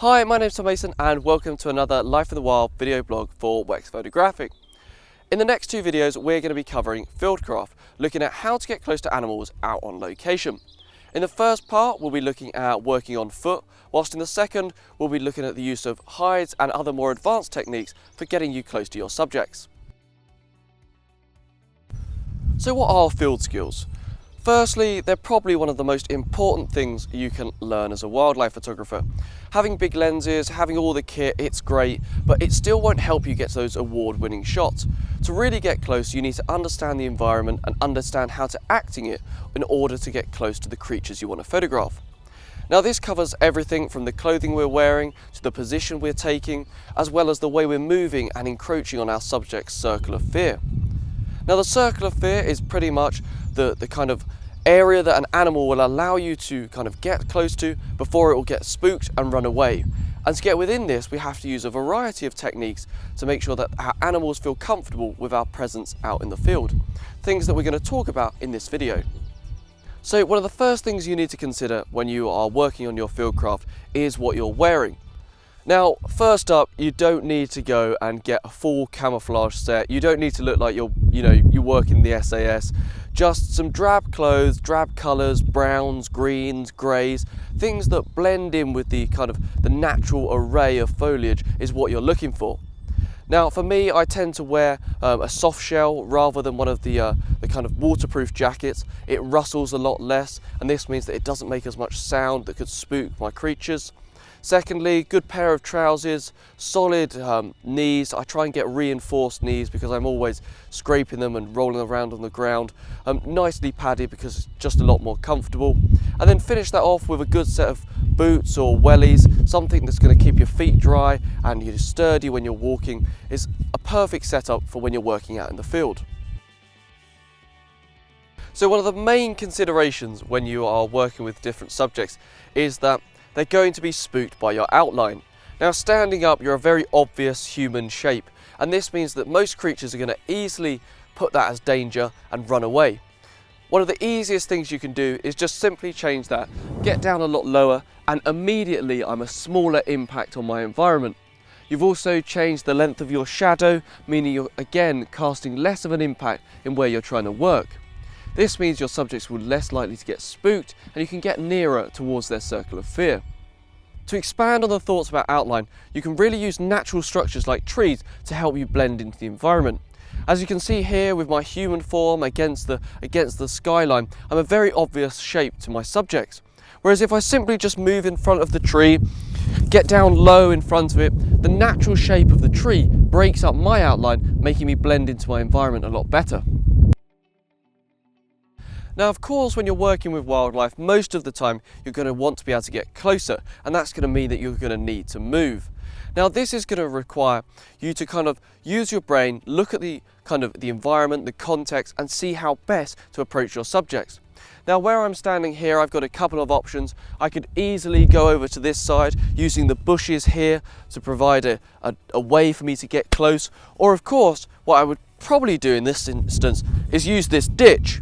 Hi, my name's Tom Mason and welcome to another Life in the Wild video blog for Wex Photographic. In the next two videos we're going to be covering fieldcraft, looking at how to get close to animals out on location. In the first part we'll be looking at working on foot, whilst in the second we'll be looking at the use of hides and other more advanced techniques for getting you close to your subjects. So what are field skills? Firstly, they're probably one of the most important things you can learn as a wildlife photographer. Having big lenses, having all the kit, it's great, but it still won't help you get those award-winning shots. To really get close, you need to understand the environment and understand how to act in it in order to get close to the creatures you want to photograph. Now this covers everything from the clothing we're wearing to the position we're taking, as well as the way we're moving and encroaching on our subject's circle of fear. Now the circle of fear is pretty much the kind of area that an animal will allow you to kind of get close to before it will get spooked and run away. And to get within this, we have to use a variety of techniques to make sure that our animals feel comfortable with our presence out in the field. Things that we're going to talk about in this video. So one of the first things you need to consider when you are working on your fieldcraft is what you're wearing. Now, first up, you don't need to go and get a full camouflage set. You don't need to look like you work in the SAS. Just some drab clothes, drab colours, browns, greens, greys, things that blend in with the kind of the natural array of foliage is what you're looking for. Now, for me, I tend to wear a soft shell rather than one of the kind of waterproof jackets. It rustles a lot less, and this means that it doesn't make as much sound that could spook my creatures. Secondly, good pair of trousers, solid knees. I try and get reinforced knees because I'm always scraping them and rolling around on the ground. Nicely padded because it's just a lot more comfortable. And then finish that off with a good set of boots or wellies, something that's going to keep your feet dry and you're sturdy when you're walking. Is a perfect setup for when you're working out in the field. So one of the main considerations when you are working with different subjects is that they're going to be spooked by your outline. Now, standing up, you're a very obvious human shape, and this means that most creatures are going to easily put that as danger and run away. One of the easiest things you can do is just simply change that, get down a lot lower, and immediately I'm a smaller impact on my environment. You've also changed the length of your shadow, meaning you're again casting less of an impact in where you're trying to work. This means your subjects will be less likely to get spooked and you can get nearer towards their circle of fear. To expand on the thoughts about outline, you can really use natural structures like trees to help you blend into the environment. As you can see here with my human form against the skyline, I'm a very obvious shape to my subjects. Whereas if I simply just move in front of the tree, get down low in front of it, the natural shape of the tree breaks up my outline, making me blend into my environment a lot better. Now, of course, when you're working with wildlife, most of the time you're going to want to be able to get closer, and that's going to mean that you're going to need to move. Now, this is going to require you to kind of use your brain, look at the environment, the context, and see how best to approach your subjects. Now, where I'm standing here, I've got a couple of options. I could easily go over to this side using the bushes here to provide a way for me to get close. Or, of course, what I would probably do in this instance is use this ditch.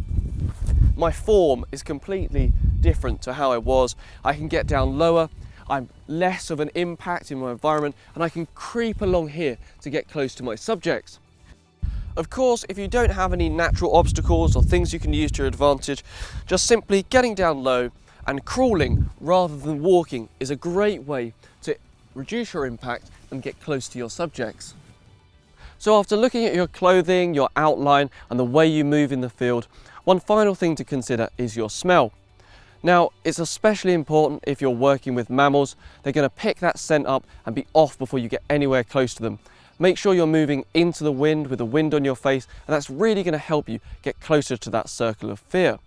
My form is completely different to how I was. I can get down lower, I'm less of an impact in my environment, and I can creep along here to get close to my subjects. Of course, if you don't have any natural obstacles or things you can use to your advantage, just simply getting down low and crawling rather than walking is a great way to reduce your impact and get close to your subjects. So after looking at your clothing, your outline, and the way you move in the field, one final thing to consider is your smell. Now, it's especially important if you're working with mammals. They're going to pick that scent up and be off before you get anywhere close to them. Make sure you're moving into the wind with the wind on your face, and that's really going to help you get closer to that circle of fear.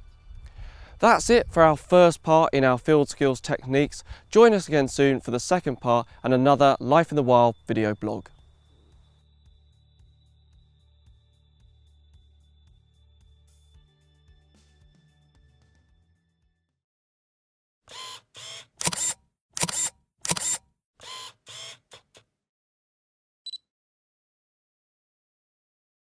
That's it for our first part in our field skills techniques. Join us again soon for the second part and another Life in the Wild video blog.